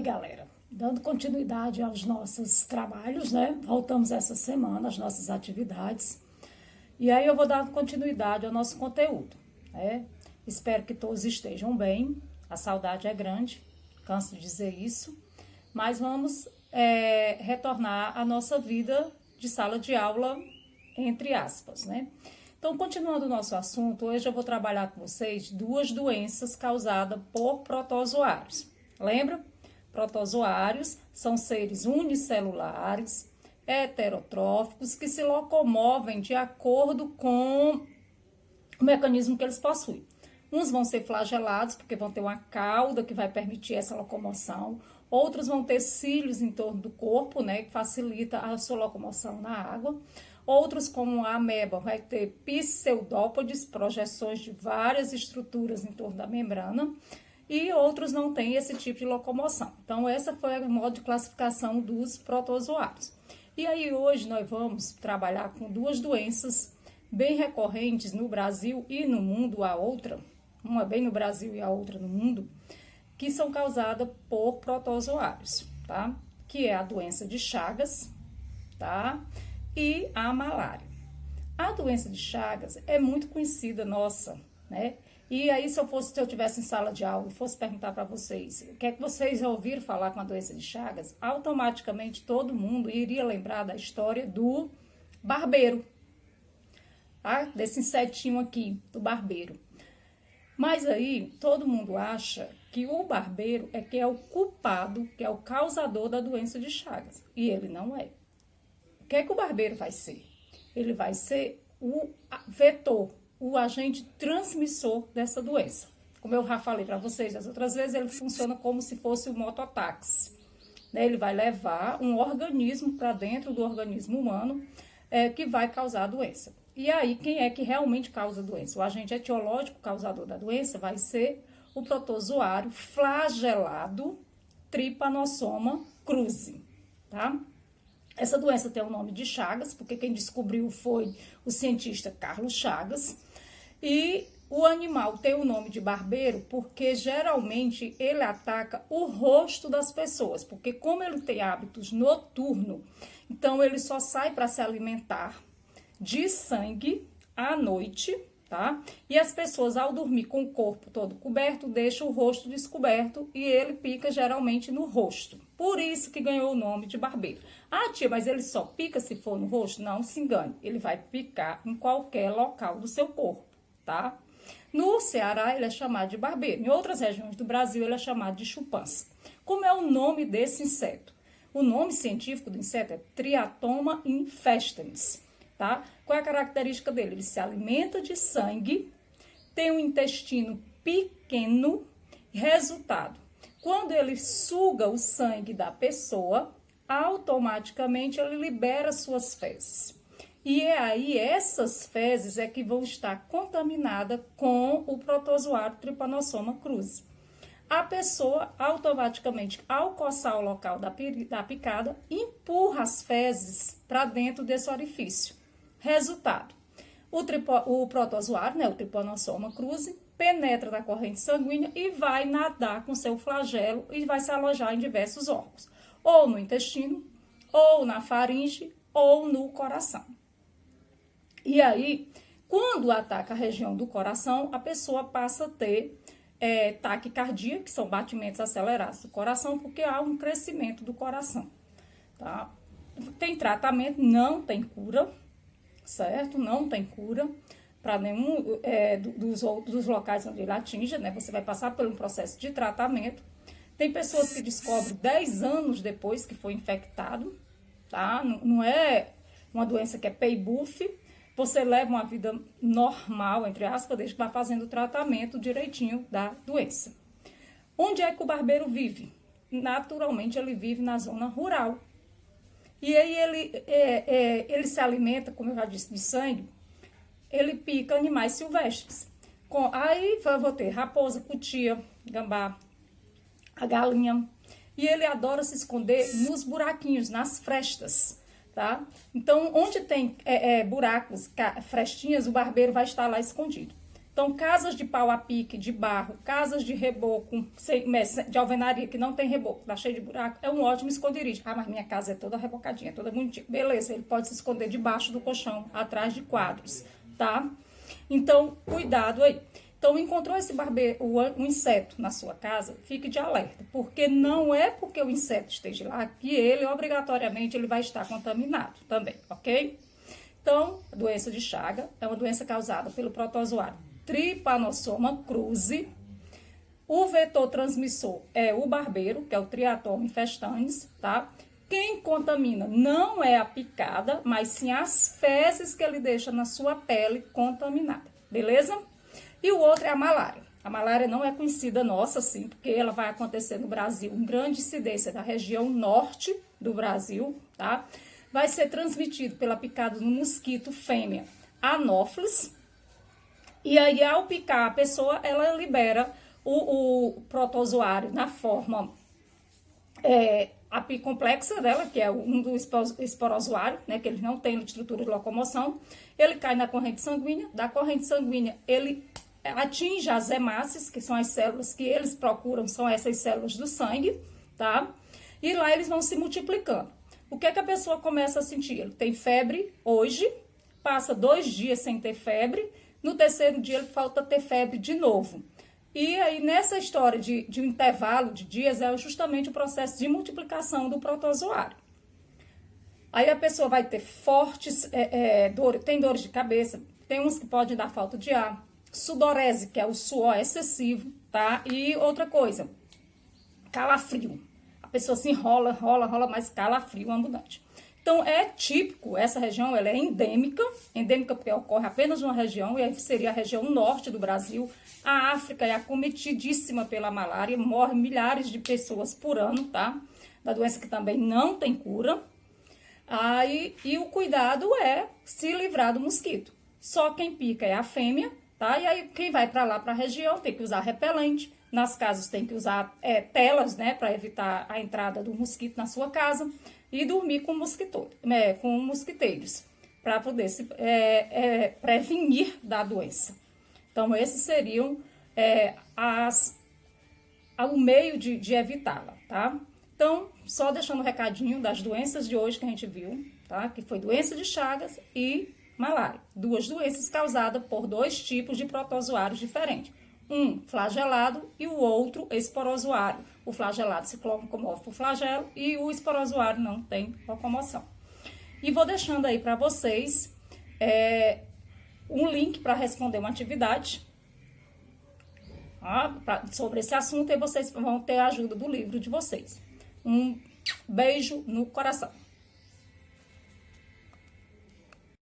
galera, dando continuidade aos nossos trabalhos, né? Voltamos essa semana às nossas atividades. E aí eu vou dar continuidade ao nosso conteúdo, né? Espero que todos estejam bem. A saudade é grande, canso de dizer isso. Mas vamos retornar à nossa vida de sala de aula, entre aspas, né? Então, continuando o nosso assunto, hoje eu vou trabalhar com vocês duas doenças causadas por protozoários. Lembra? Protozoários são seres unicelulares, heterotróficos, que se locomovem de acordo com o mecanismo que eles possuem. Uns vão ser flagelados, porque vão ter uma cauda que vai permitir essa locomoção. Outros vão ter cílios em torno do corpo, né, que facilita a sua locomoção na água. Outros, como a ameba, vai ter pseudópodes, projeções de várias estruturas em torno da membrana. E outros não têm esse tipo de locomoção. Então, essa foi o modo de classificação dos protozoários. E aí, hoje, nós vamos trabalhar com duas doenças bem recorrentes no Brasil e no mundo, a outra, uma bem no Brasil e a outra no mundo, que são causadas por protozoários, tá? Que é a doença de Chagas, tá? E a malária. A doença de Chagas é muito conhecida, nossa, né? E aí, se eu tivesse em sala de aula e fosse perguntar para vocês o que é que vocês já ouviram falar com a doença de Chagas, automaticamente todo mundo iria lembrar da história do barbeiro, tá? Desse insetinho aqui, do barbeiro. Mas aí, todo mundo acha que o barbeiro que é o culpado, que é o causador da doença de Chagas. E ele não é. O que é que o barbeiro vai ser? Ele vai ser o vetor, o agente transmissor dessa doença. Como eu já falei para vocês das outras vezes, ele funciona como se fosse o mototáxi, né? Ele vai levar um organismo para dentro do organismo humano que vai causar a doença. E aí, quem é que realmente causa a doença? O agente etiológico causador da doença vai ser o protozoário flagelado Trypanosoma cruzi, tá? Essa doença tem o nome de Chagas, porque quem descobriu foi o cientista Carlos Chagas. E o animal tem o nome de barbeiro porque geralmente ele ataca o rosto das pessoas, porque como ele tem hábitos noturnos, então ele só sai para se alimentar de sangue à noite, tá? E as pessoas, ao dormir com o corpo todo coberto, deixam o rosto descoberto e ele pica geralmente no rosto. Por isso que ganhou o nome de barbeiro. Ah, tia, mas ele só pica se for no rosto? Não se engane, ele vai picar em qualquer local do seu corpo, tá? No Ceará, ele é chamado de barbeiro. Em outras regiões do Brasil, ele é chamado de chupança. Como é o nome desse inseto? O nome científico do inseto é Triatoma infestans. Tá? Qual é a característica dele? Ele se alimenta de sangue, tem um intestino pequeno. Resultado, quando ele suga o sangue da pessoa, automaticamente ele libera suas fezes. E aí essas fezes é que vão estar contaminadas com o protozoário Trypanosoma cruzi. A pessoa automaticamente, ao coçar o local da picada, empurra as fezes para dentro desse orifício. Resultado, o protozoário, né, o Trypanosoma cruzi, penetra na corrente sanguínea e vai nadar com seu flagelo e vai se alojar em diversos órgãos, ou no intestino, ou na faringe, ou no coração. E aí, quando ataca a região do coração, a pessoa passa a ter taquicardia, que são batimentos acelerados do coração, porque há um crescimento do coração, tá? Tem tratamento, não tem cura, certo? Não tem cura para nenhum dos locais onde ele atinge, né? Você vai passar por um processo de tratamento. Tem pessoas que descobrem 10 anos depois que foi infectado, tá? Não é uma doença que é pay-buff. Você leva uma vida normal, entre aspas, desde que vai fazendo o tratamento direitinho da doença. Onde é que o barbeiro vive? Naturalmente, ele vive na zona rural. E aí ele se alimenta, como eu já disse, de sangue, ele pica animais silvestres. Aí eu vou ter raposa, cutia, gambá, a galinha. E ele adora se esconder nos buraquinhos, nas frestas, tá? Então, onde tem buracos, frestinhas, o barbeiro vai estar lá escondido. Então, casas de pau a pique, de barro, casas de reboco, de alvenaria, que não tem reboco, tá cheio de buraco, é um ótimo esconderijo. Ah, mas minha casa é toda rebocadinha, toda bonitinha. Beleza, ele pode se esconder debaixo do colchão, atrás de quadros, tá? Então, cuidado aí. Então, encontrou esse um inseto na sua casa, fique de alerta, porque não é porque o inseto esteja lá que ele, obrigatoriamente, ele vai estar contaminado também, ok? Então, a doença de Chagas é uma doença causada pelo protozoário Trypanosoma cruzi. O vetor transmissor é o barbeiro, que é o Triatom infestanis, tá? Quem contamina não é a picada, mas sim as fezes que ele deixa na sua pele contaminada, beleza? E o outro é a malária. A malária não é conhecida nossa, sim, porque ela vai acontecer no Brasil em grande incidência da região norte do Brasil, tá? Vai ser transmitido pela picada do mosquito fêmea Anopheles. E aí, ao picar a pessoa, ela libera o protozoário na forma apicomplexa dela, que é um do esporozoário, né, que ele não tem estrutura de locomoção. Ele cai na corrente sanguínea. Da corrente sanguínea, ele atinge as hemácias, que são as células que eles procuram, são essas células do sangue, tá? E lá eles vão se multiplicando. O que é que a pessoa começa a sentir? Ele tem febre hoje, passa 2 dias sem ter febre, no 3º dia ele falta ter febre de novo. E aí nessa história de um intervalo de dias é justamente o processo de multiplicação do protozoário. Aí a pessoa vai ter fortes tem dores de cabeça, tem uns que podem dar falta de ar, sudorese, que é o suor excessivo, tá? E outra coisa, calafrio. A pessoa se enrola, mas calafrio ambulante. Então, é típico, essa região ela é endêmica porque ocorre apenas numa região, e aí seria a região norte do Brasil. A África é acometidíssima pela malária, morrem milhares de pessoas por ano, tá? Da doença que também não tem cura. E o cuidado é se livrar do mosquito. Só quem pica é a fêmea, tá? E aí quem vai para lá, para a região, tem que usar repelente. Nas casas tem que usar telas, né, para evitar a entrada do mosquito na sua casa. E dormir com mosquiteiros, para poder se prevenir da doença. Então, esses seriam o meio de evitá-la, tá? Então, só deixando o recadinho das doenças de hoje que a gente viu, tá? Que foi doença de Chagas e malária. 2 doenças causadas por 2 tipos de protozoários diferentes. Um flagelado e o outro esporozoário. O flagelado se locomove por flagelo e o esporozoário não tem locomoção. E vou deixando aí para vocês um link para responder uma atividade sobre esse assunto, e vocês vão ter a ajuda do livro de vocês. Um beijo no coração.